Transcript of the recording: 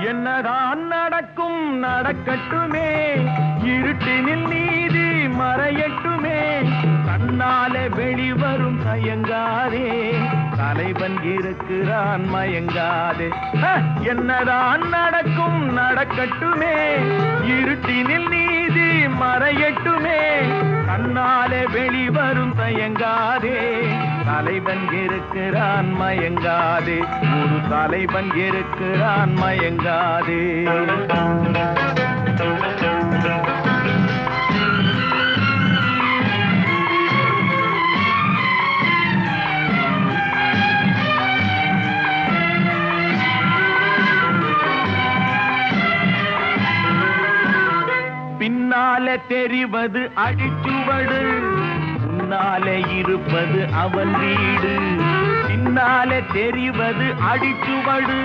என்னதான் நடக்கும் நடக்கட்டுமே, இருட்டினில் நீதி மறையட்டுமே, தன்னாலே வெளிவரும் தயங்காதே, தலைவன் இருக்கிறான் மயங்காதே. என்னதான் நடக்கும் நடக்கட்டுமே, இருட்டினில் நீதி மறையட்டுமே, தன்னாலே வெளிவரும் தயங்காதே, தலைவன் இருக்கிறான் மயங்காதே, ஒரு தலைவன் இருக்கிறான் மயங்காதே. பின்னாலே தெரிவது அடிச்சுவடு, முன்னாலே இருப்பது அவன் வீடு. பின்னாலே தெரிவது அடிச்சுவடு,